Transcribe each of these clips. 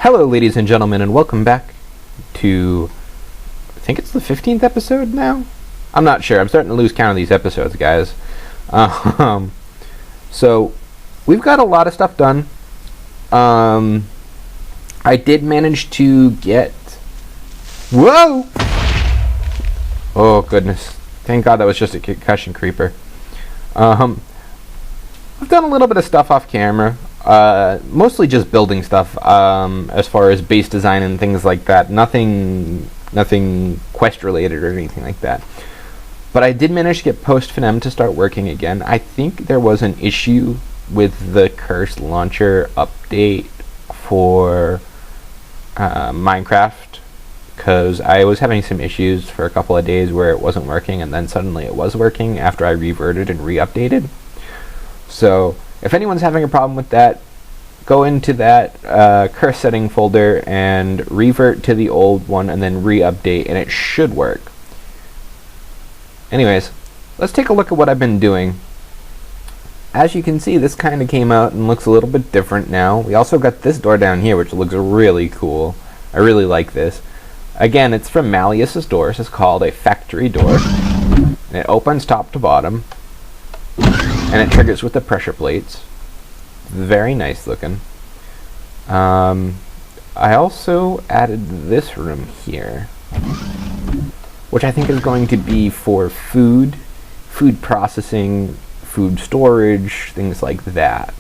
Hello, ladies and gentlemen, and welcome back to, I think it's the 15th episode now? I'm not sure. I'm starting to lose count of these episodes, guys. So, we've got a lot of stuff done. I did manage to get... Whoa! Oh, goodness. Thank God that was just a concussion creeper. I've done a little bit of stuff off camera. Mostly just building stuff, as far as base design and things like that. Nothing quest related or anything like that. But I did manage to get post Finem to start working again. I think there was an issue with the Curse launcher update for Minecraft, because I was having some issues for a couple of days where it wasn't working, and then suddenly it was working after I reverted and re-updated. So if anyone's having a problem with that, go into that curse setting folder and revert to the old one and then re-update, and it should work. Anyways, let's take a look at what I've been doing. As you can see, this kind of came out and looks a little bit different now. We also got this door down here, which looks really cool. I really like this. Again, it's from Malleus's Doors. It's called a factory door. And it opens top to bottom. And it triggers with the pressure plates. Very nice looking. I also added this room here, which I think is going to be for food processing, food storage, things like that.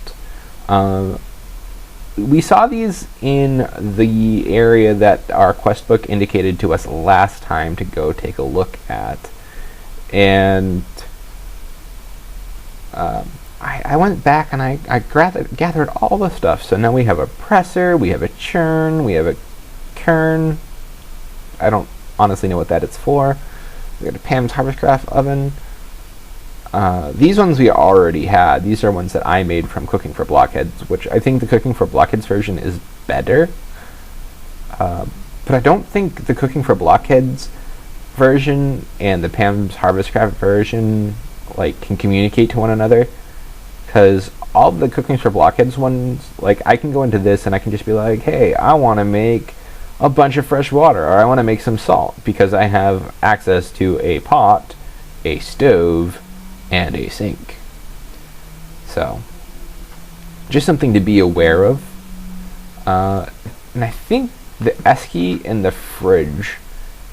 We saw these in the area that our quest book indicated to us last time to go take a look at. And I went back and I gathered all the stuff. So now we have a presser, we have a churn, we have a kern. I don't honestly know what that is for. We got a Pam's Harvest Craft oven. These ones we already had. These are ones that I made from Cooking for Blockheads, which I think the Cooking for Blockheads version is better. But I don't think the Cooking for Blockheads version and the Pam's Harvest Craft version can communicate to one another, because all the Cooking for Blockheads ones, I can go into this and I can just be like, hey, I want to make a bunch of fresh water, or I want to make some salt, because I have access to a pot, a stove, and a sink. So, just something to be aware of. And I think the S key and the fridge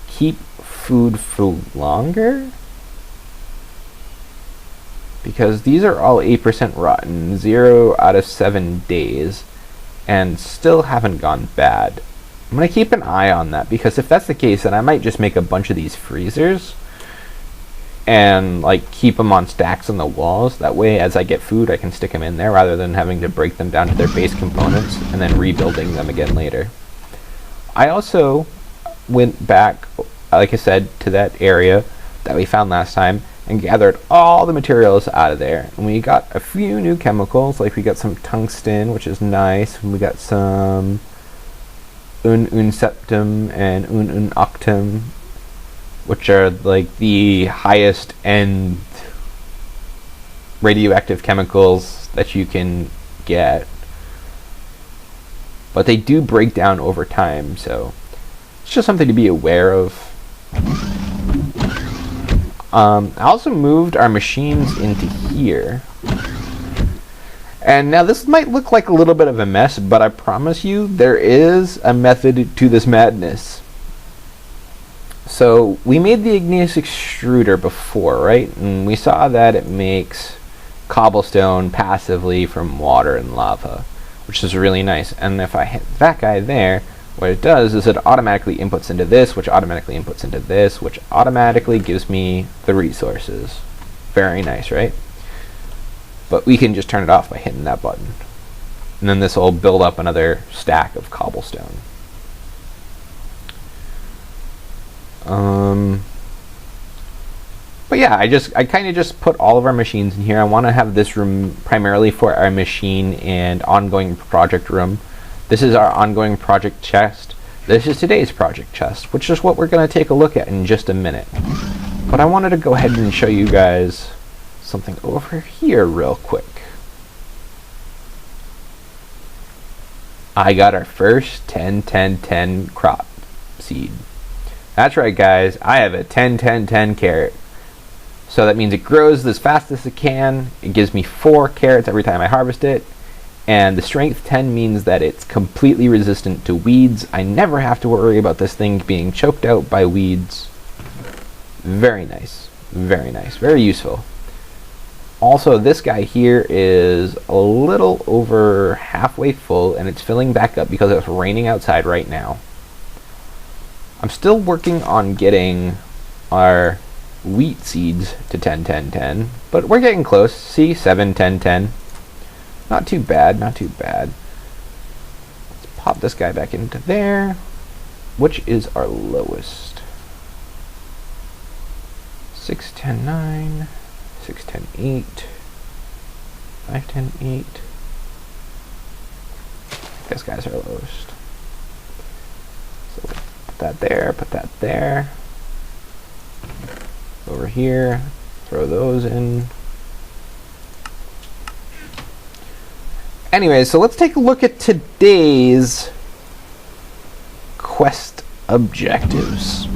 keep food for longer, because these are all 8% rotten, 0 out of 7 days, and still haven't gone bad. I'm going to keep an eye on that, because if that's the case, then I might just make a bunch of these freezers and keep them on stacks on the walls. That way, as I get food, I can stick them in there rather than having to break them down to their base components and then rebuilding them again later. I also went back, like I said, to that area that we found last time and gathered all the materials out of there. And we got a few new chemicals, we got some tungsten, which is nice. We got some septum and octum, which are the highest end radioactive chemicals that you can get. But they do break down over time, so it's just something to be aware of. I also moved our machines into here. And now this might look like a little bit of a mess, but I promise you there is a method to this madness. So we made the igneous extruder before, right? And we saw that it makes cobblestone passively from water and lava, which is really nice. And if I hit that guy there, what it does is it automatically inputs into this, which automatically inputs into this, which automatically gives me the resources. Very nice, right? But we can just turn it off by hitting that button. And then this will build up another stack of cobblestone. But yeah, I kind of just put all of our machines in here. I want to have this room primarily for our machine and ongoing project room. This is our ongoing project chest. This is today's project chest, which is what we're going to take a look at in just a minute. But I wanted to go ahead and show you guys something over here real quick. I got our first 10-10-10 crop seed. That's right, guys. I have a 10-10-10 carrot. So that means it grows as fast as it can. It gives me 4 carrots every time I harvest it. And the strength 10 means that it's completely resistant to weeds. I never have to worry about this thing being choked out by weeds. Very nice. Very nice. Very useful. Also, this guy here is a little over halfway full, and it's filling back up because it's raining outside right now. I'm still working on getting our wheat seeds to 10-10-10, but we're getting close. See, 7-10-10. Not too bad, not too bad. Let's pop this guy back into there. Which is our lowest? 6-10-9, 6-10-8, 5-10-8. This guy's our lowest. So put that there, put that there. Over here, throw those in. Anyway, so let's take a look at today's quest objectives.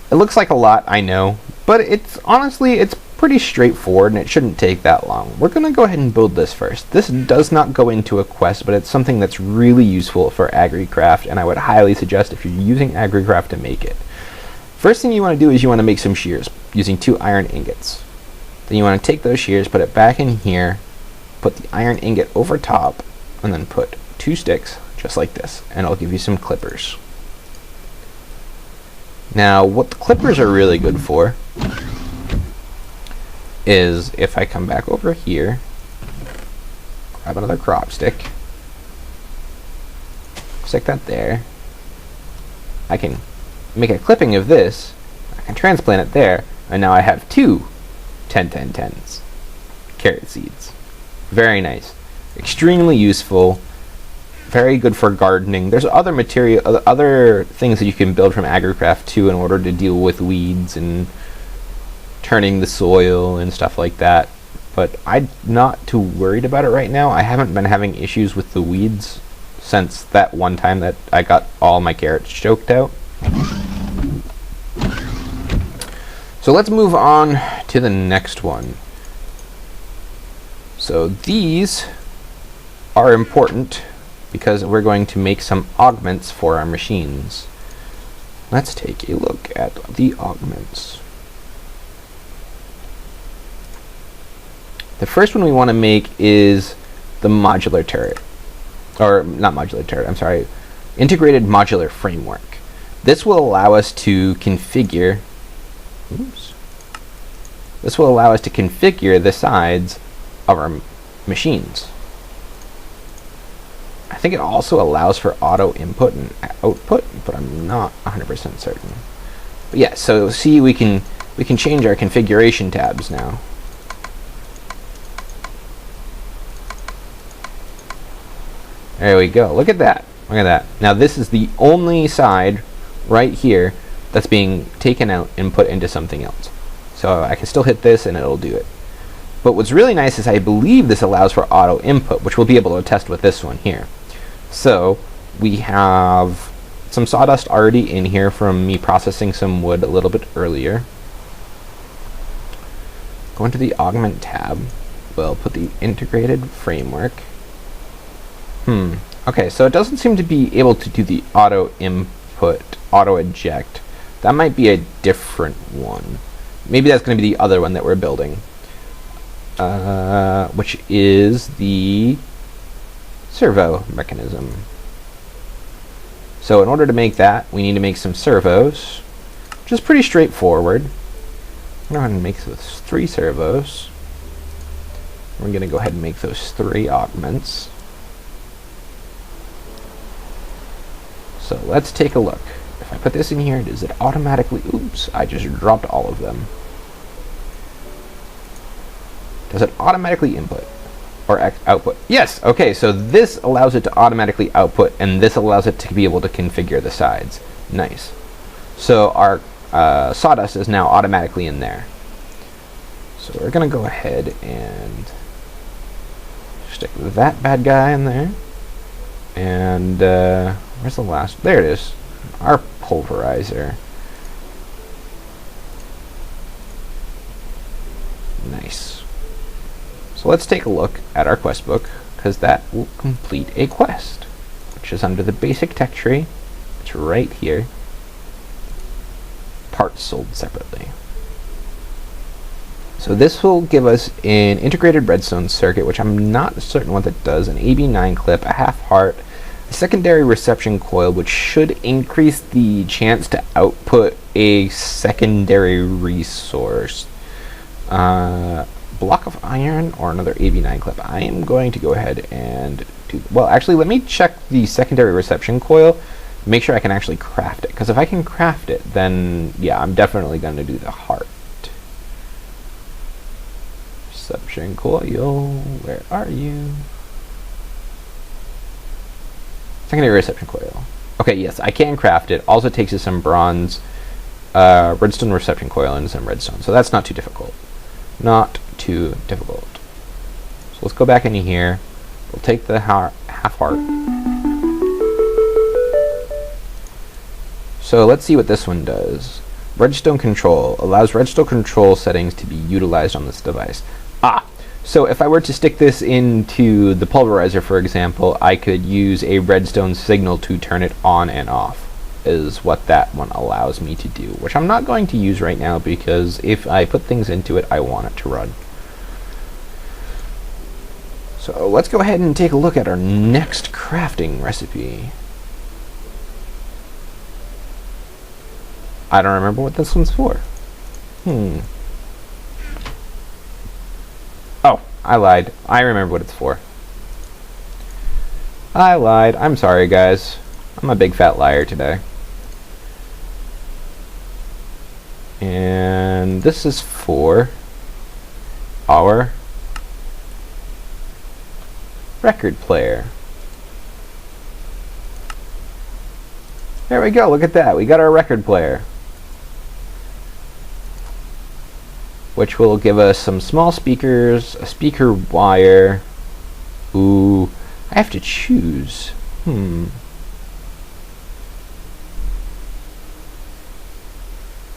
It looks like a lot, I know, but it's honestly pretty straightforward and it shouldn't take that long. We're going to go ahead and build this first. This does not go into a quest, but it's something that's really useful for AgriCraft, and I would highly suggest if you're using AgriCraft to make it. First thing you want to do is you want to make some shears using 2 iron ingots. Then you want to take those shears, put it back in here, put the iron ingot over top, and then put 2 sticks, just like this, and it'll give you some clippers. Now, what the clippers are really good for is if I come back over here, grab another crop stick, stick that there, I can make a clipping of this, I can transplant it there, and now I have 2 10-10-10s. Carrot seeds. Very nice. Extremely useful. Very good for gardening. There's other things that you can build from AgriCraft too in order to deal with weeds and turning the soil and stuff like that. But I'm not too worried about it right now. I haven't been having issues with the weeds since that one time that I got all my carrots choked out. So let's move on to the next one. So these are important because we're going to make some augments for our machines. Let's take a look at the augments. The first one we want to make is the modular turret. Or not modular turret, I'm sorry. Integrated modular framework. This will allow us to configure This will allow us to configure the sides of our machines. I think it also allows for auto input and output, but I'm not 100% certain. But yeah, so see, we can change our configuration tabs now. There we go. Look at that. Look at that. Now this is the only side right here that's being taken out and put into something else. So I can still hit this and it'll do it. But what's really nice is I believe this allows for auto input, which we'll be able to test with this one here. So we have some sawdust already in here from me processing some wood a little bit earlier. Go into the augment tab. We'll put the integrated framework. Okay, so it doesn't seem to be able to do the auto input, auto eject. That might be a different one. Maybe that's going to be the other one that we're building, which is the servo mechanism. So in order to make that, we need to make some servos, which is pretty straightforward. I'm going to make those 3 servos. We're going to go ahead and make those 3 augments. So let's take a look. If I put this in here, does it automatically... Oops, I just dropped all of them. Does it automatically input or output? Yes, okay, so this allows it to automatically output, and this allows it to be able to configure the sides. Nice. So our sawdust is now automatically in there. So we're going to go ahead and Stick that bad guy in there. And where's the last? There it is. Our pulverizer. Nice. So let's take a look at our quest book, because that will complete a quest, which is under the basic tech tree. It's right here. Parts sold separately. So this will give us an integrated redstone circuit, which I'm not certain what that does, an AB9 clip, a half heart, a secondary reception coil, which should increase the chance to output a secondary resource. Block of iron or another AB9 clip. I am going to go ahead and do... Well, actually, let me check the secondary reception coil, make sure I can actually craft it. Because if I can craft it, then, yeah, I'm definitely going to do the heart. Reception coil, where are you? Secondary reception coil. Okay, yes, I can craft it. All it takes is some bronze, redstone reception coil, and some redstone. So that's not too difficult. Not too difficult. So let's go back into here. We'll take the half heart. So let's see what this one does. Redstone control allows redstone control settings to be utilized on this device. So if I were to stick this into the pulverizer, for example, I could use a redstone signal to turn it on and off, is what that one allows me to do, which I'm not going to use right now because if I put things into it, I want it to run. So let's go ahead and take a look at our next crafting recipe. I don't remember what this one's for. Oh, I lied. I remember what it's for. I lied. I'm sorry, guys. I'm a big fat liar today. And this is for our record player. There we go. Look at that. We got our record player, which will give us some small speakers, a speaker wire. Ooh, I have to choose.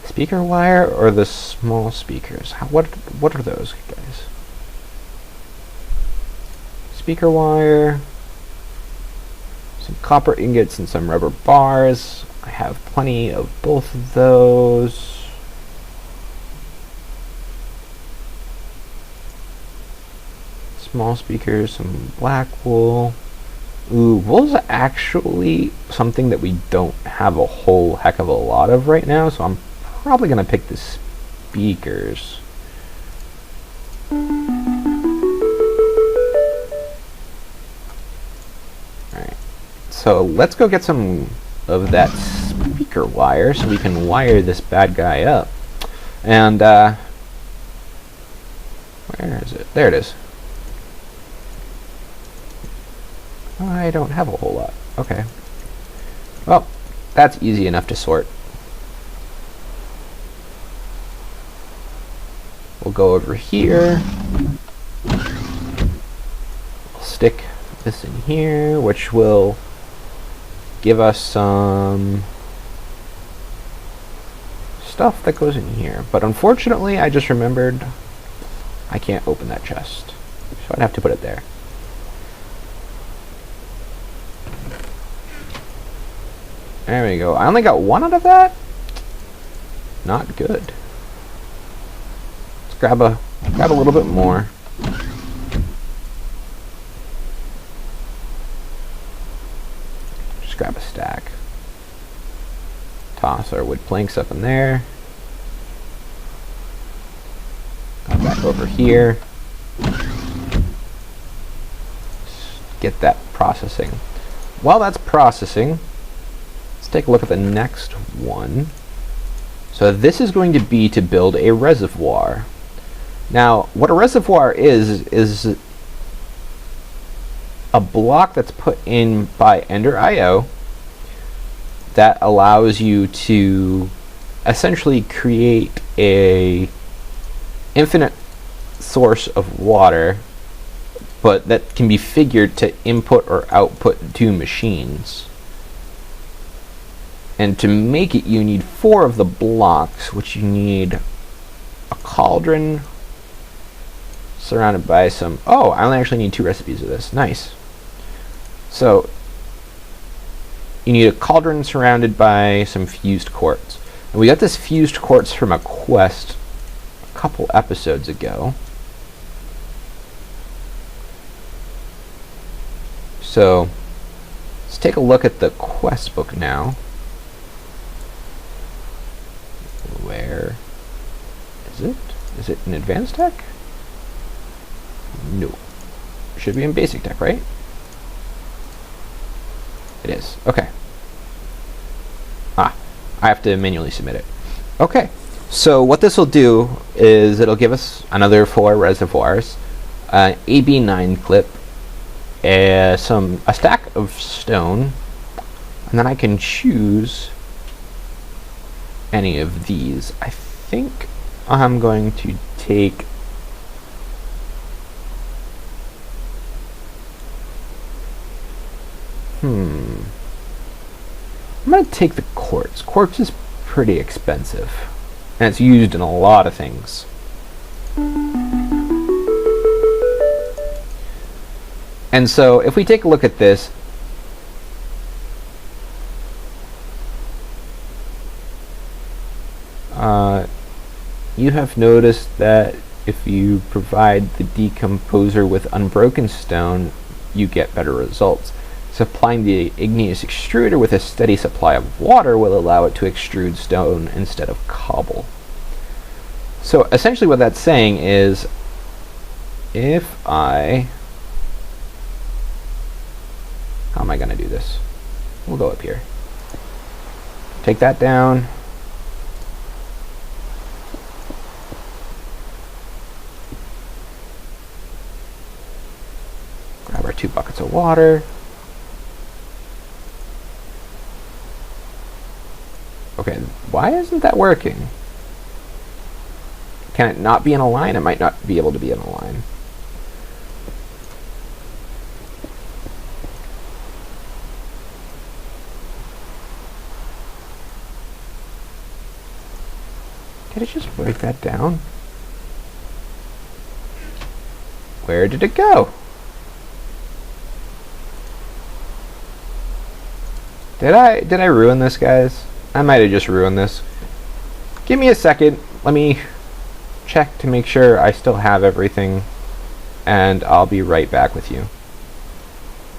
Speaker wire or the small speakers? What are those, guys? Speaker wire, some copper ingots and some rubber bars. I have plenty of both of those. Small speakers, some black wool. Ooh, wool's actually something that we don't have a whole heck of a lot of right now, so I'm probably going to pick the speakers. Alright, so let's go get some of that speaker wire so we can wire this bad guy up. And, where is it? There it is. I don't have a whole lot. Okay. Well, that's easy enough to sort. We'll go over here. We'll stick this in here, which will give us some stuff that goes in here. But unfortunately, I just remembered I can't open that chest, so I'd have to put it there. There we go. I only got one out of that? Not good. Let's grab a little bit more. Just grab a stack. Toss our wood planks up in there. Go back over here. Get that processing. While that's processing, let's take a look at the next one. So this is going to be to build a reservoir. Now, what a reservoir is a block that's put in by Ender.io that allows you to essentially create a infinite source of water but that can be figured to input or output to machines. And to make it, you need 4 of the blocks, which you need a cauldron surrounded by some... Oh, I only actually need 2 recipes of this. Nice. So, you need a cauldron surrounded by some fused quartz. And we got this fused quartz from a quest a couple episodes ago. So, let's take a look at the quest book now. Where is it? Is it in advanced tech? No. It should be in basic tech, right? It is. Okay. I have to manually submit it. Okay. So what this will do is it'll give us another 4 reservoirs, an AB9 clip, a stack of stone, and then I can choose any of these. I think I'm going to take I'm going to take the quartz. Quartz is pretty expensive, and it's used in a lot of things. And so if we take a look at this, you have noticed that if you provide the decomposer with unbroken stone, you get better results. Supplying the igneous extruder with a steady supply of water will allow it to extrude stone instead of cobble. So essentially what that's saying is, if I... How am I going to do this? We'll go up here. Take that down. Grab our 2 buckets of water. Okay, why isn't that working? Can it not be in a line? It might not be able to be in a line. Did it just break that down? Where did it go? Did I ruin this, guys? I might have just ruined this. Give me a second. Let me check to make sure I still have everything, and I'll be right back with you.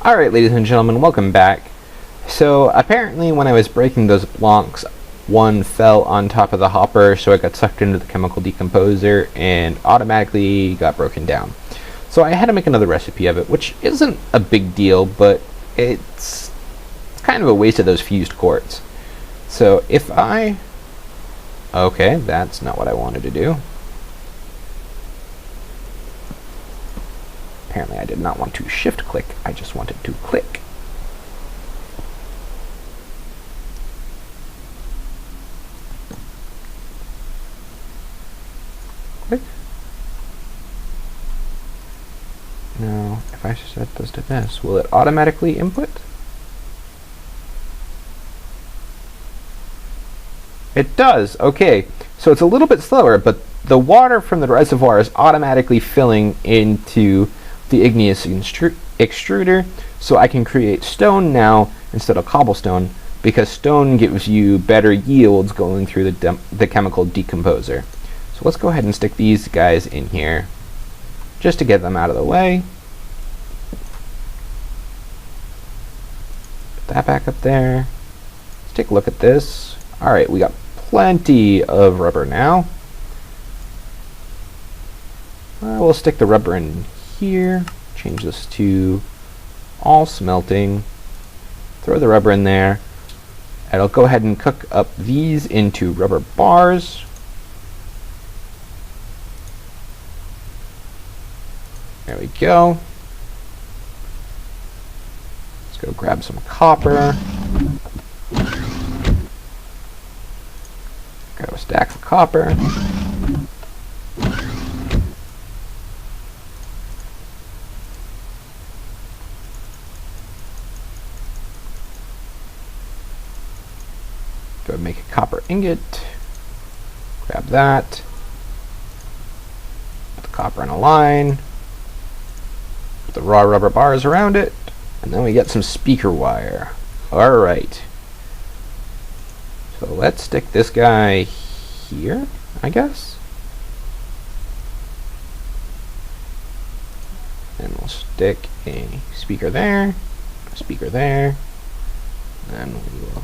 Alright, ladies and gentlemen, welcome back. So apparently when I was breaking those blocks, one fell on top of the hopper, so it got sucked into the chemical decomposer and automatically got broken down. So I had to make another recipe of it, which isn't a big deal, but it's kind of a waste of those fused quartz. So if I... Okay, that's not what I wanted to do. Apparently I did not want to shift click, I just wanted to click. Click. Now, if I set this to this, will it automatically input? It does. Okay, so it's a little bit slower, but the water from the reservoir is automatically filling into the igneous extruder, so I can create stone now instead of cobblestone, because stone gives you better yields going through the chemical decomposer. So let's go ahead and stick these guys in here just to get them out of the way. Put that back up there. Let's take a look at this. Alright, we got plenty of rubber now. We'll stick the rubber in here. Change this to all smelting. Throw the rubber in there. And I'll go ahead and cook up these into rubber bars. There we go. Let's go grab some copper. Grab a stack of copper. Go and make a copper ingot. Grab that. Put the copper in a line. Put the raw rubber bars around it. And then we get some speaker wire. Alright. So let's stick this guy here, I guess. And we'll stick a speaker there, a speaker there, and we will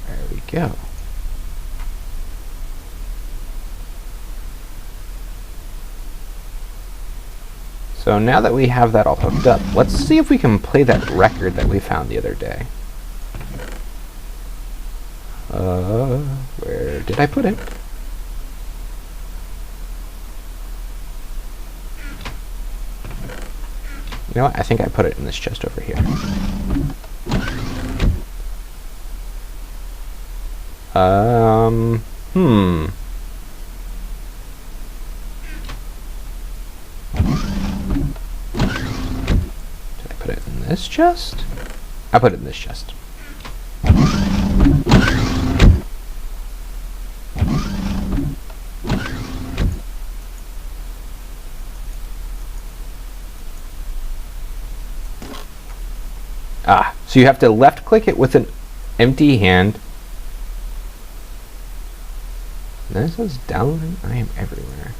there we go. So now that we have that all hooked up, let's see if we can play that record that we found the other day. Where did I put it? You know what? I think I put it in this chest over here. Put it in this chest? I put it in this chest. Ah, so you have to left click it with an empty hand. And this is downloading. I am everywhere.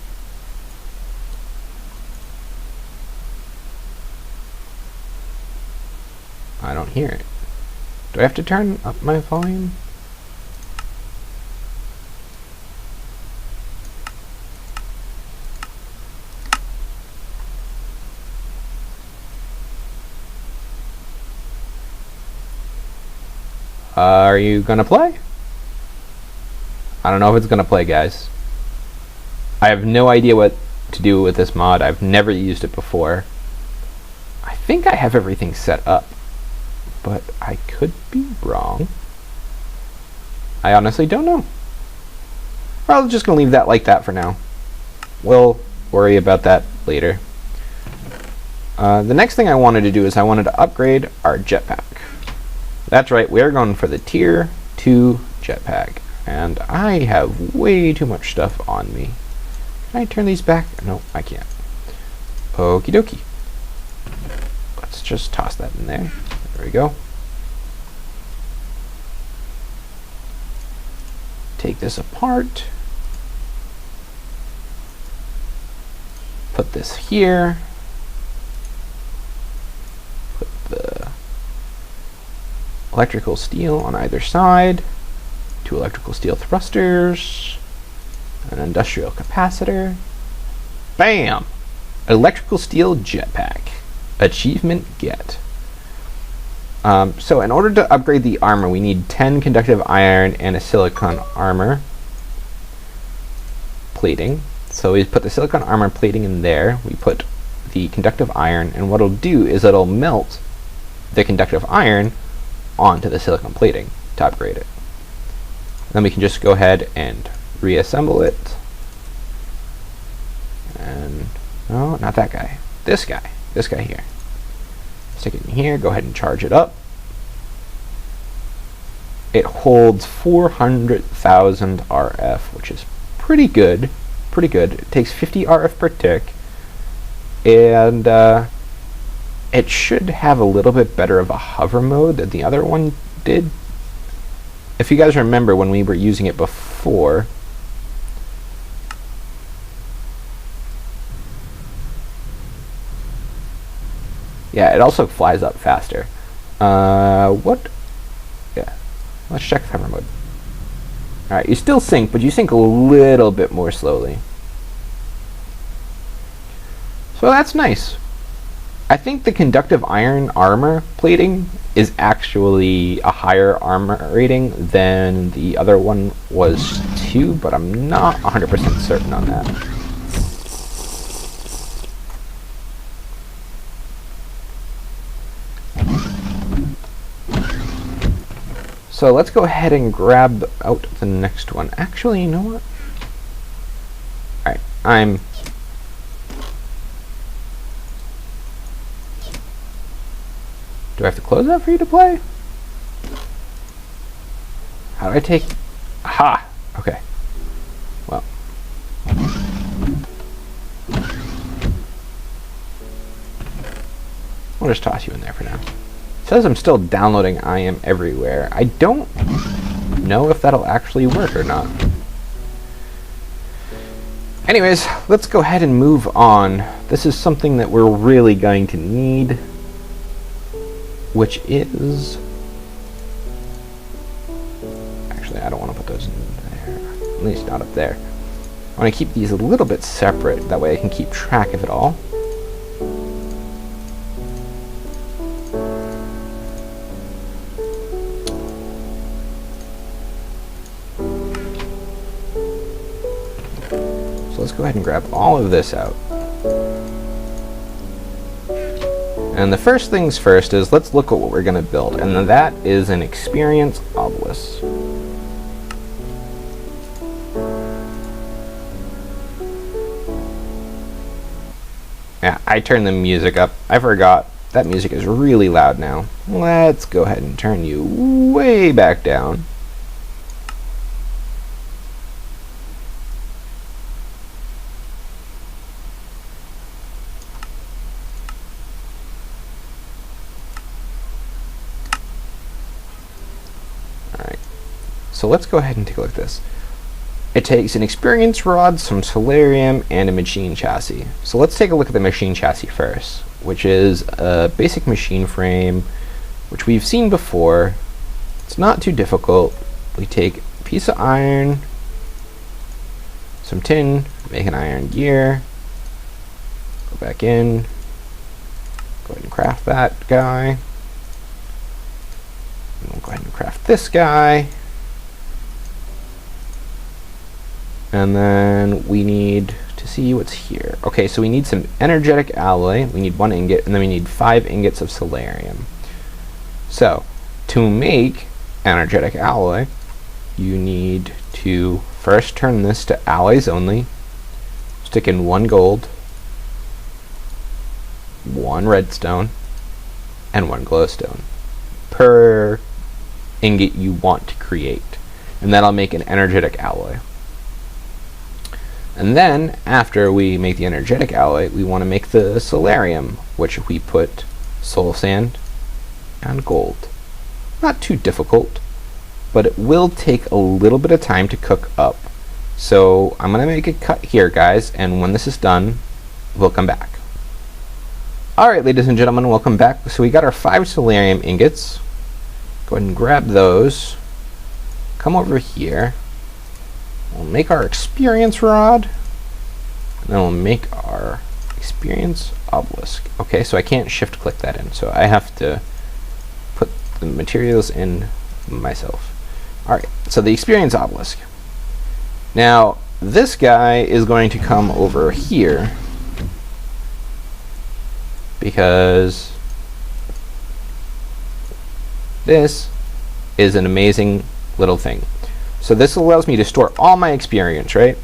I don't hear it. Do I have to turn up my volume? Are you gonna play? I don't know if it's gonna play, guys. I have no idea what to do with this mod. I've never used it before. I think I have everything set up, but I could be wrong. I honestly don't know. I'm just gonna leave that like that for now. We'll worry about that later. The next thing I wanted to do is I wanted to upgrade our jetpack. That's right, we're going for the tier 2 jetpack. And I have way too much stuff on me. Can I turn these back? No, I can't. Okie dokie. Let's just toss that in there. There we go. Take this apart. Put this here. Put the electrical steel on either side. 2 electrical steel thrusters. An industrial capacitor. Bam! Electrical steel jetpack. Achievement get. So in order to upgrade the armor, we need 10 conductive iron and a silicon armor plating. So we put the silicon armor plating in there. We put the conductive iron, and what it'll do is it'll melt the conductive iron onto the silicon plating to upgrade it. Then we can just go ahead and reassemble it. And no, not that guy. This guy. This guy here. Stick it in here. Go ahead and charge it up. It holds 400,000 RF, which is pretty good. Pretty good. It takes 50 RF per tick. And it should have a little bit better of a hover mode than the other one did. If you guys remember when we were using it before, yeah, it also flies up faster. What? Yeah, let's check hover mode. Alright, you still sink, but you sink a little bit more slowly. So that's nice. I think the conductive iron armor plating is actually a higher armor rating than the other one was too, but I'm not 100% certain on that. So let's go ahead and grab out the next one. Actually, you know what? Alright, Do I have to close that for you to play? How do I take... Aha! Okay. Well. We'll just toss you in there for now. It says I'm still downloading I Am Everywhere. I don't know if that'll actually work or not. Anyways, let's go ahead and move on. This is something that we're really going to need, which is... Actually, I don't want to put those in there. At least not up there. I want to keep these a little bit separate. That way I can keep track of it all. So let's go ahead and grab all of this out. And the first things first is let's look at what we're going to build. And that is an experience obelisk. Yeah, I turned the music up. I forgot. That music is really loud now. Let's go ahead and turn you way back down. Alright, so let's go ahead and take a look at this. It takes an experience rod, some solarium, and a machine chassis. So let's take a look at the machine chassis first, which is a basic machine frame, which we've seen before. It's not too difficult. We take a piece of iron, some tin, make an iron gear, go back in, go ahead and craft that guy, and we'll go ahead and craft this guy. And then we need to see what's here. Okay, so we need some energetic alloy. We need 1 ingot, and then we need 5 ingots of solarium. So, to make energetic alloy, you need to first turn this to alloys only, stick in 1 gold, 1 redstone, and 1 glowstone per ingot you want to create. And that'll make an energetic alloy. And then, after we make the energetic alloy, we want to make the solarium, which we put soul sand and gold. Not too difficult, but it will take a little bit of time to cook up. So I'm going to make a cut here, guys, and when this is done, we'll come back. Alright, ladies and gentlemen, welcome back. So we got our 5 solarium ingots. Go ahead and grab those. Come over here. We'll make our experience rod, and then we'll make our experience obelisk. Okay, so I can't shift click that in, so I have to put the materials in myself. Alright, so the experience obelisk. Now, this guy is going to come over here, because this is an amazing little thing. So this allows me to store all my experience, right?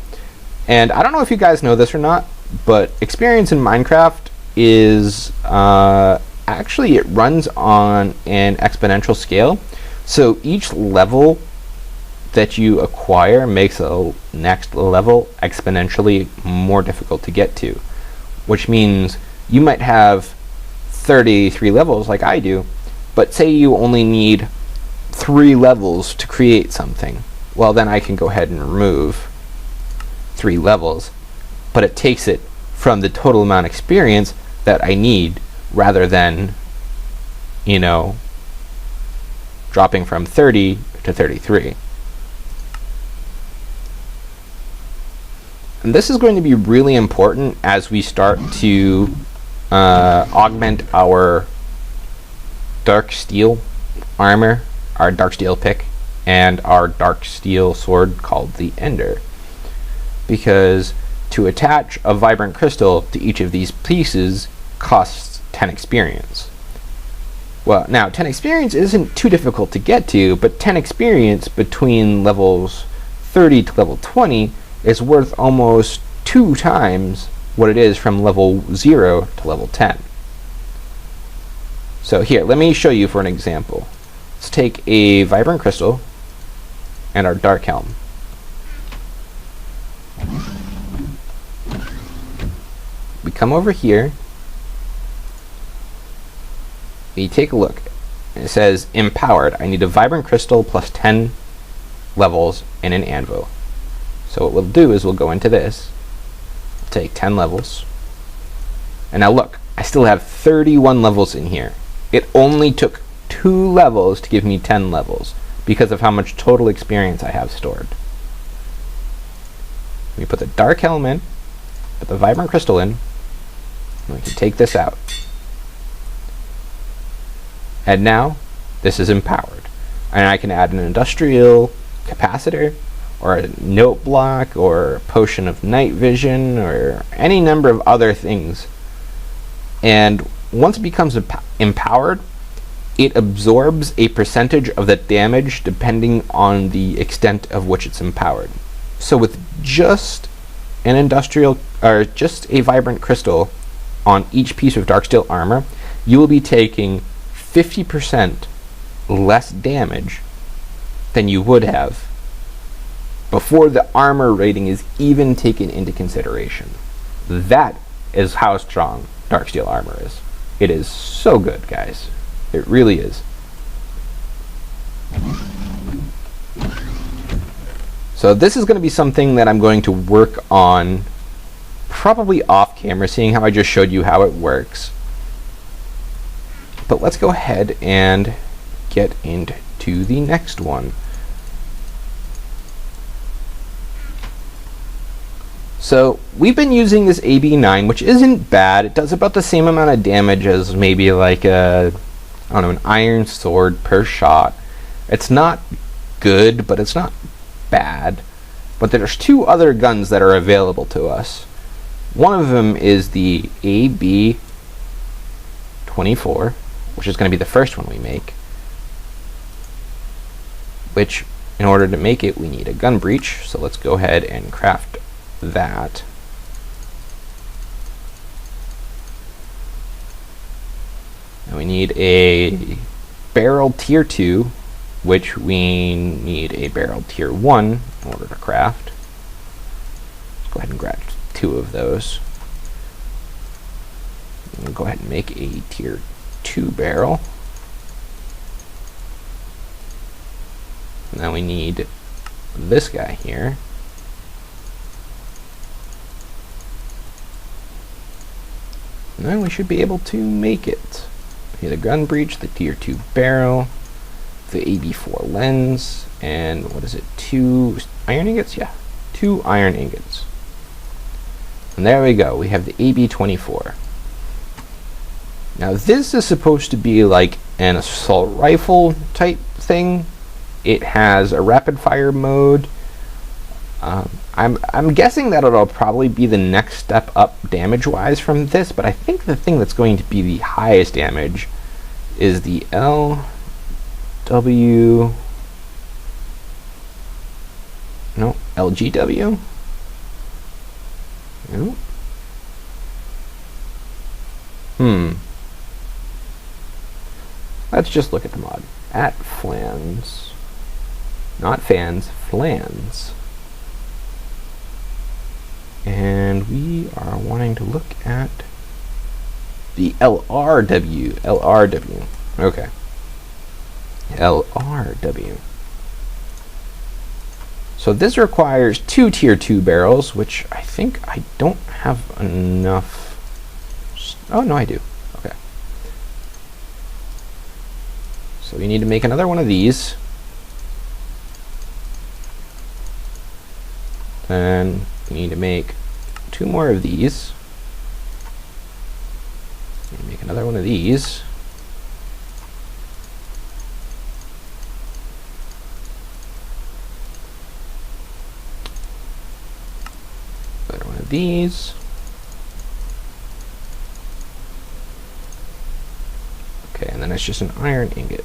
And I don't know if you guys know this or not, but experience in Minecraft is actually it runs on an exponential scale. So each level that you acquire makes a next level exponentially more difficult to get to, which means you might have 33 levels like I do, but say you only need 3 levels to create something. Well, then I can go ahead and remove 3 levels, but it takes it from the total amount of experience that I need, rather than, you know, dropping from 30 to 33. And this is going to be really important as we start to augment our dark steel armor, our dark steel pick, and our dark steel sword called the Ender. Because to attach a vibrant crystal to each of these pieces costs 10 experience. Well, now 10 experience isn't too difficult to get to, but 10 experience between levels 30 to level 20 is worth almost 2 times what it is from level 0 to level 10. So here, let me show you for an example. Let's take a vibrant crystal and our dark helm. We come over here, we take a look, and it says empowered. I need a vibrant crystal plus 10 levels and an anvil. So what we'll do is we'll go into this, take 10 levels, and now look, I still have 31 levels in here. It only took 2 levels to give me 10 levels because of how much total experience I have stored. We put the dark helm in, put the vibrant crystal in, and we can take this out. And now this is empowered. And I can add an industrial capacitor, or a note block, or a potion of night vision, or any number of other things. And once it becomes empowered, it absorbs a percentage of the damage depending on the extent of which it's empowered. So with just an industrial, or just a vibrant crystal on each piece of Darksteel armor, you will be taking 50% less damage than you would have before the armor rating is even taken into consideration. That is how strong Darksteel armor is. It is so good, guys. It really is. So this is going to be something that I'm going to work on probably off camera, seeing how I just showed you how it works. But let's go ahead and get into the next one. So we've been using this AB9, which isn't bad. It does about the same amount of damage as maybe like a, I don't know, an iron sword per shot. It's not good, but it's not bad. But there's 2 other guns that are available to us. One of them is the AB24, which is going to be the first one we make. Which, in order to make it, we need a gun breech. So let's go ahead and craft that. And we need a barrel tier 2, which we need a barrel tier 1 in order to craft. Let's go ahead and grab 2 of those. We'll go ahead and make a tier 2 barrel. Now we need this guy here. And then we should be able to make it. The gun breech, the tier 2 barrel, the AB4 lens, and what is it, 2 iron ingots? Yeah, 2 iron ingots. And there we go, we have the AB24. Now this is supposed to be like an assault rifle type thing. It has a rapid fire mode. I'm guessing that it'll probably be the next step up damage-wise from this, but I think the thing that's going to be the highest damage is the LGW. No. Let's just look at the mod. At flans. Not fans, flans. And we are wanting to look at the LRW. Okay. LRW. So this requires 2 tier 2 barrels, which I think I don't have enough. Oh, no, I do. Okay. So we need to make another one of these. Then we need to make 2 more of these. Make another one of these. Another one of these. Okay, and then it's just an iron ingot.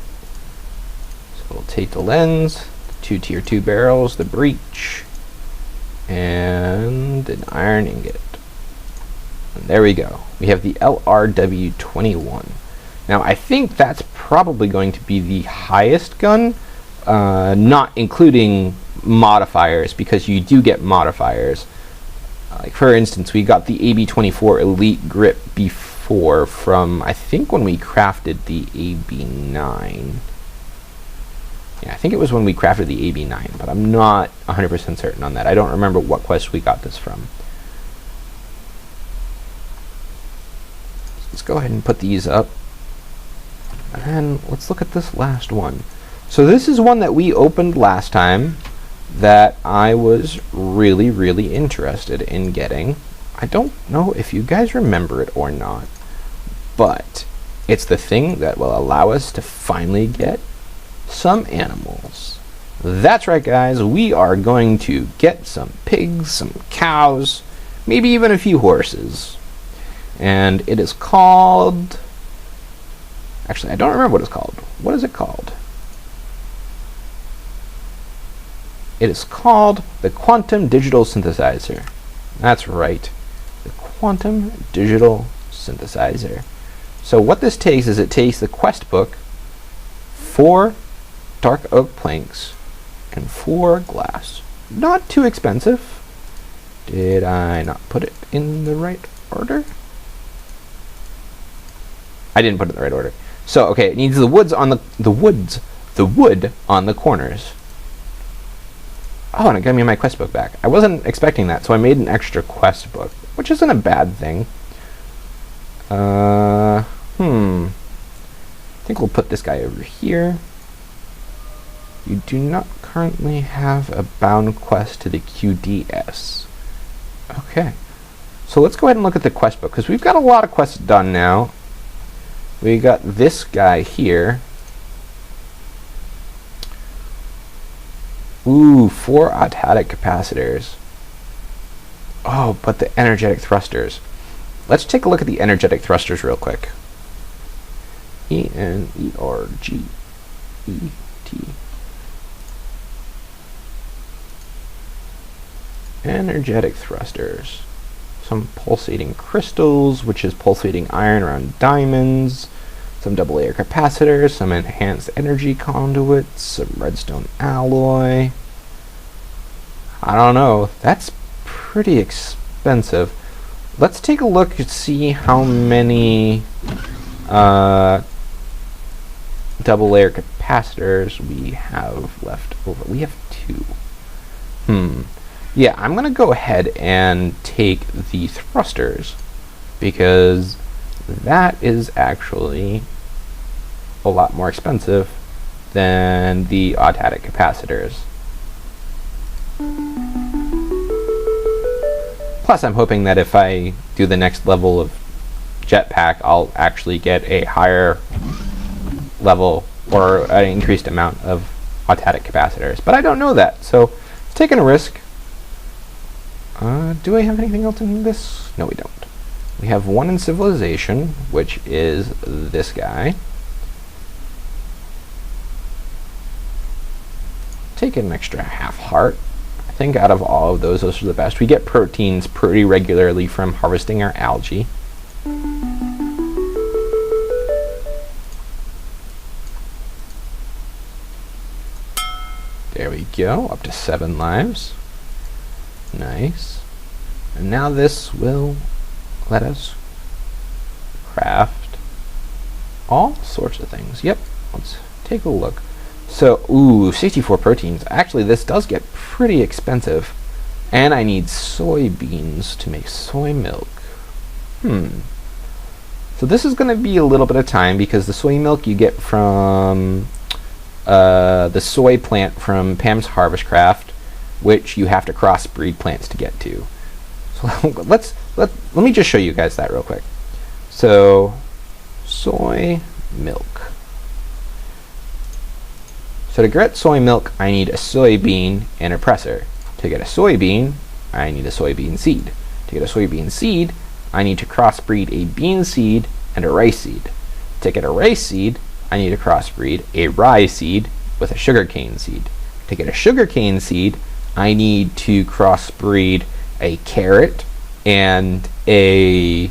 So we'll take the lens, the 2 tier 2 barrels, the breech, and an iron ingot. And there we go. We have the LRW21. Now I think that's probably going to be the highest gun, not including modifiers, because you do get modifiers. Like for instance, we got the AB-24 Elite Grip before from, I think, when we crafted the AB-9. Yeah, I think it was when we crafted the AB-9, but I'm not 100% certain on that. I don't remember what quest we got this from. Let's go ahead and put these up. And let's look at this last one. So this is one that we opened last time that I was really, really interested in getting. I don't know if you guys remember it or not, but it's the thing that will allow us to finally get some animals. That's right, guys. We are going to get some pigs, some cows, maybe even a few horses. And it is called... Actually, I don't remember what it's called. What is it called? It is called the Quantum Digital Synthesizer. That's right. The Quantum Digital Synthesizer. So what this takes is it takes the quest book, 4 dark oak planks, and 4 glass. Not too expensive. Did I not put it in the right order? I didn't put it in the right order. So okay, it needs the wood on the corners. Oh, and it got me my quest book back. I wasn't expecting that, so I made an extra quest book, which isn't a bad thing. I think we'll put this guy over here. You do not currently have a bound quest to the QDS. Okay. So let's go ahead and look at the quest book, because we've got a lot of quests done now. We got this guy here. Ooh, 4 automatic capacitors. Oh, but the energetic thrusters. Let's take a look at the energetic thrusters real quick. E-N-E-R-G-E-T. Energetic thrusters. Some pulsating crystals, which is pulsating iron around diamonds. Some double layer capacitors, some enhanced energy conduits, some redstone alloy. I don't know. That's pretty expensive. Let's take a look and see how many double layer capacitors we have left over. We have 2. Yeah, I'm going to go ahead and take the thrusters, because that is actually a lot more expensive than the automatic capacitors. Plus, I'm hoping that if I do the next level of jetpack, I'll actually get a higher level or an increased amount of automatic capacitors. But I don't know that, so it's taking a risk. Do I have anything else in this? No, we don't. We have 1 in civilization, which is this guy. Take an extra half heart. I think out of all of those are the best. We get proteins pretty regularly from harvesting our algae. There we go, up to 7 lives. Nice. And now this will let us craft all sorts of things. Yep, let's take a look. So, ooh, 64 proteins. Actually, this does get pretty expensive. And I need soybeans to make soy milk. So this is going to be a little bit of time, because the soy milk you get from the soy plant from Pam's Harvest Craft, which you have to crossbreed plants to get to. So let me just show you guys that real quick. So, soy milk. So to get soy milk, I need a soybean and a presser. To get a soybean, I need a soybean seed. To get a soybean seed, I need to crossbreed a bean seed and a rice seed. To get a rice seed, I need to crossbreed a rye seed with a sugarcane seed. To get a sugarcane seed, I need to crossbreed a carrot and a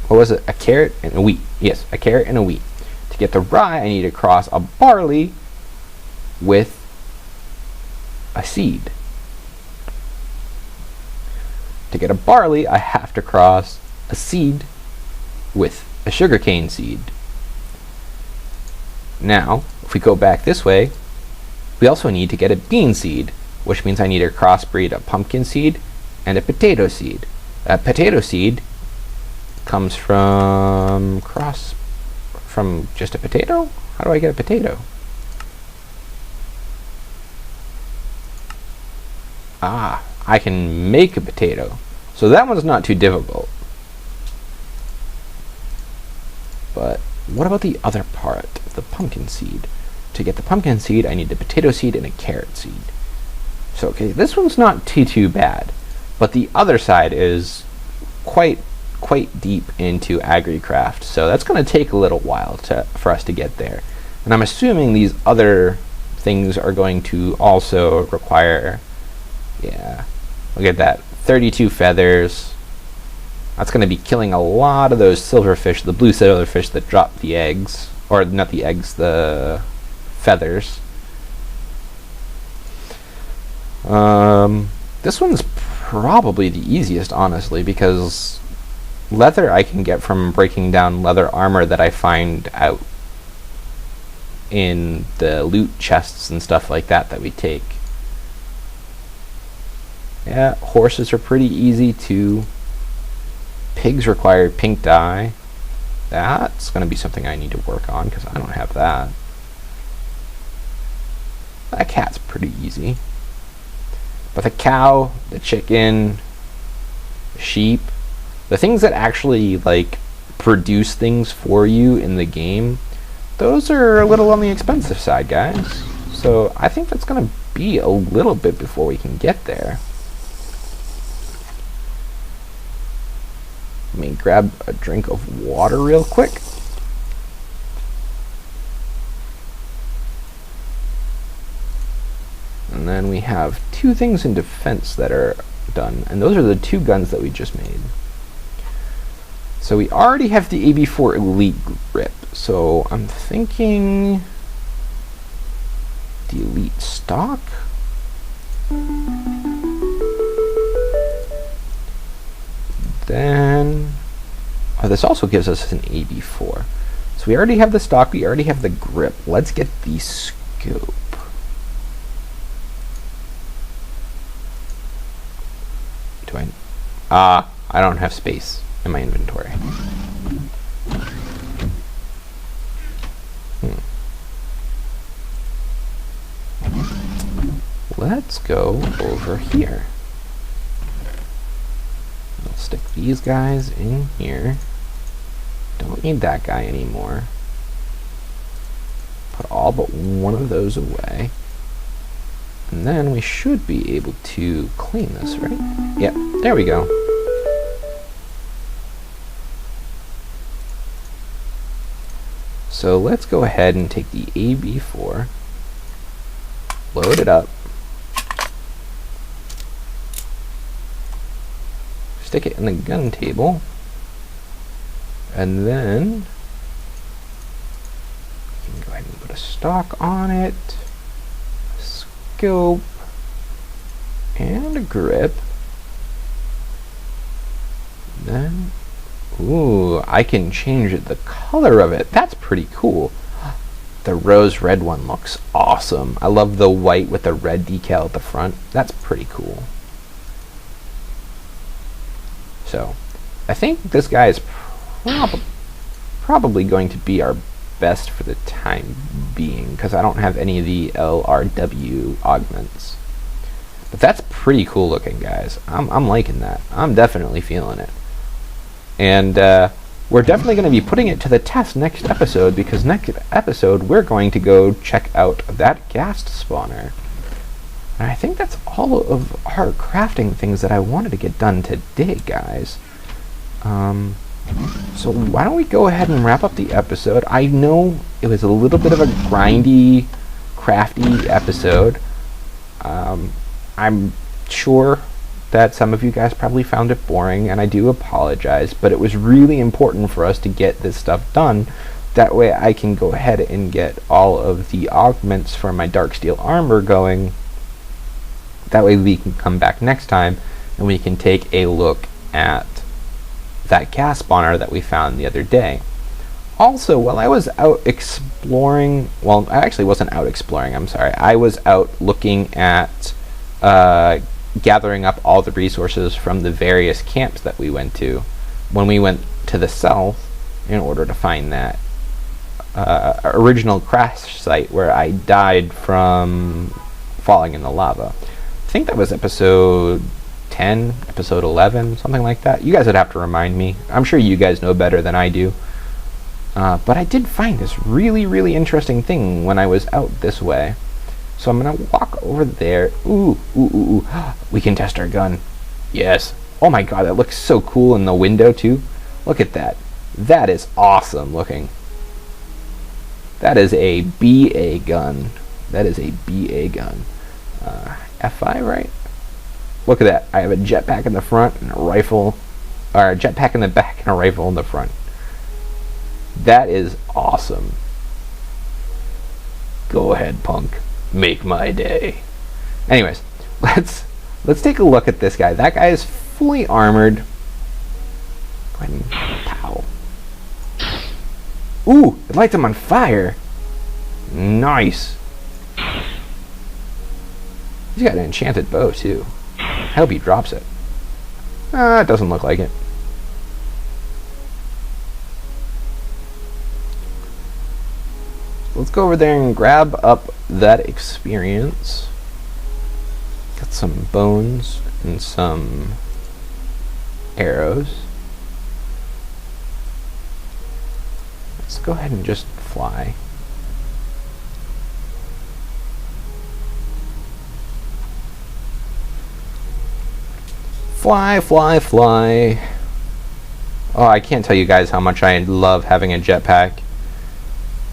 What was it? A carrot and a wheat. Yes, a carrot and a wheat. To get the rye, I need to cross a barley with a seed. To get a barley, I have to cross a seed with a sugarcane seed. Now, if we go back this way, we also need to get a bean seed, which means I need to crossbreed a pumpkin seed and a potato seed. A potato seed comes from just a potato? How do I get a potato? Ah, I can make a potato. So that one's not too difficult. But what about the other part, the pumpkin seed? To get the pumpkin seed, I need a potato seed and a carrot seed. So, okay, this one's not too bad. But the other side is quite deep into AgriCraft, so that's going to take a little while for us to get there. And I'm assuming these other things are going to also require, yeah, look at that, 32 feathers. That's going to be killing a lot of those silverfish, the blue silverfish that drop the eggs, or not the eggs, the feathers. This one's probably the easiest, honestly, because leather I can get from breaking down leather armor that I find out in the loot chests and stuff like that we take. Yeah, horses are pretty easy too. Pigs require pink dye. That's going to be something I need to work on because I don't have that. That cat's pretty easy. But the cow, the chicken, the sheep, the things that actually like produce things for you in the game, those are a little on the expensive side, guys. So I think that's going to be a little bit before we can get there. Let me grab a drink of water real quick. And then we have 2 things in defense that are done, and those are the 2 guns that we just made. So we already have the AB4 Elite grip, so I'm thinking the Elite stock. Then, oh, this also gives us an AB4. So we already have the stock, we already have the grip. Let's get the scope. I don't have space in my inventory. Let's go over here. I'll stick these guys in here. Don't need that guy anymore. Put all but one of those away. And then we should be able to clean this, right? Yep, there we go. So let's go ahead and take the AB4, load it up, stick it in the gun table, and then we can go ahead and put a stock on it, a scope, and a grip. Then, ooh, I can change the color of it. That's pretty cool. The rose red one looks awesome. I love the white with the red decal at the front. That's pretty cool. So, I think this guy is probably going to be our best for the time being, because I don't have any of the LRW augments. But that's pretty cool looking, guys. I'm liking that. I'm definitely feeling it. And we're definitely going to be putting it to the test next episode, because next episode we're going to go check out that ghast spawner. And I think that's all of our crafting things that I wanted to get done today, guys. So why don't we go ahead and wrap up the episode. I know it was a little bit of a grindy, crafty episode. I'm sure that some of you guys probably found it boring, and I do apologize, but it was really important for us to get this stuff done. That way I can go ahead and get all of the augments for my dark steel armor going. That way we can come back next time and we can take a look at that gas spawner that we found the other day. Also, while I was out exploring, well, I actually wasn't out exploring, I'm sorry. I was out looking at gathering up all the resources from the various camps that we went to when we went to the south in order to find that original crash site where I died from falling in the lava. I think that was episode 10, episode 11, something like that. You guys would have to remind me. I'm sure you guys know better than I do. But I did find this really, really interesting thing when I was out this way. So I'm going to walk over there. Ooh. We can test our gun. Yes. Oh my god, that looks so cool in the window too. Look at that. That is awesome looking. That is a BA gun. That is a BA gun. FI, right? Look at that. I have a jetpack in the front and a rifle, or a jetpack in the back and a rifle in the front. That is awesome. Go ahead, punk. Make my day. Anyways, let's take a look at this guy. That guy is fully armored. Go ahead and pow. Ooh, it lights him on fire. Nice. He's got an enchanted bow too. I hope he drops it. It doesn't look like it. Let's go over there and grab up that experience. Got some bones and some arrows. Let's go ahead and just fly. Fly, fly, fly. Oh, I can't tell you guys how much I love having a jetpack.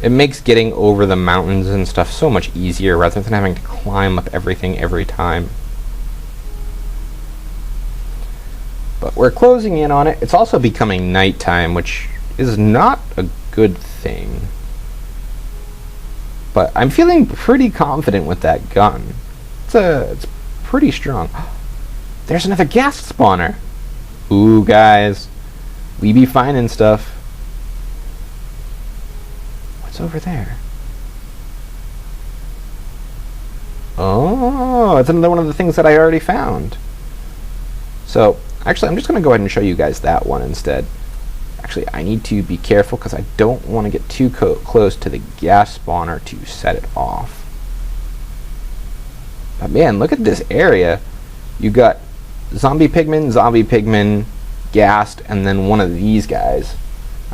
It makes getting over the mountains and stuff so much easier rather than having to climb up everything every time. But we're closing in on it. It's also becoming nighttime, which is not a good thing. But I'm feeling pretty confident with that gun. It's pretty strong. There's another gas spawner. Ooh, guys. We be finding stuff. What's over there? Oh, it's another one of the things that I already found. So, actually, I'm just going to go ahead and show you guys that one instead. Actually, I need to be careful because I don't want to get too close to the gas spawner to set it off. But man, look at this area. You got zombie pigmen, gassed, and then one of these guys.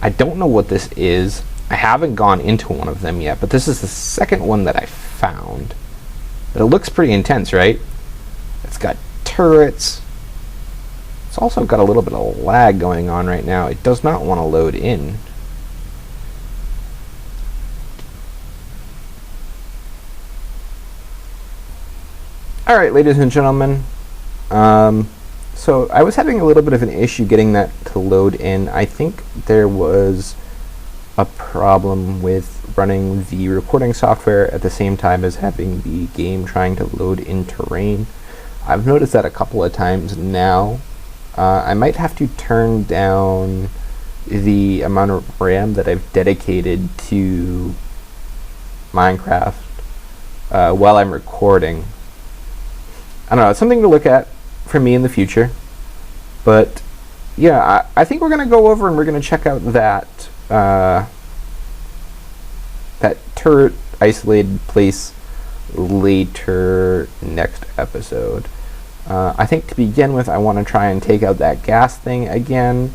I don't know what this is. I haven't gone into one of them yet, but this is the second one that I found. But it looks pretty intense, right? It's got turrets. It's also got a little bit of lag going on right now. It does not want to load in. Alright, ladies and gentlemen. So I was having a little bit of an issue getting that to load in. I think there was a problem with running the recording software at the same time as having the game trying to load in terrain. I've noticed that a couple of times now. I might have to turn down the amount of RAM that I've dedicated to Minecraft while I'm recording. I don't know, it's something to look at for me in the future. But yeah, I think we're going to go over and we're going to check out that that turret isolated place later next episode. I think to begin with, I want to try and take out that gas thing again.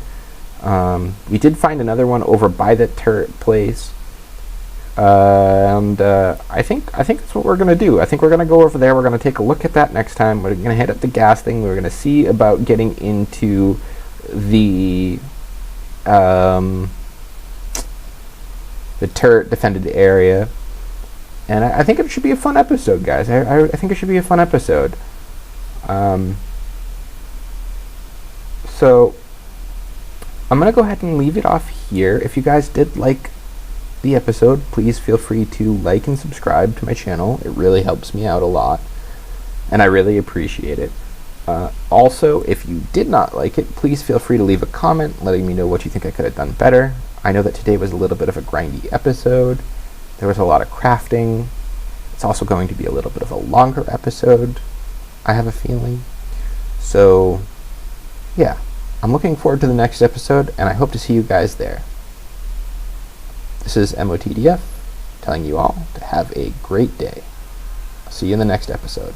We did find another one over by the turret place. And I think that's what we're going to do. I think we're going to go over there. We're going to take a look at that next time. We're going to hit up the gas thing. We're going to see about getting into the turret defended area. And I think it should be a fun episode, guys. I think it should be a fun episode. So I'm going to go ahead and leave it off here. If you guys did like the episode, please feel free to like and subscribe to my channel. It really helps me out a lot, and I really appreciate it. Also, if you did not like it, please feel free to leave a comment letting me know what you think I could have done better. I know that today was a little bit of a grindy episode. There was a lot of crafting. It's also going to be a little bit of a longer episode, I have a feeling. So, yeah, I'm looking forward to the next episode, and I hope to see you guys there. This is MOTDF telling you all to have a great day. I'll see you in the next episode.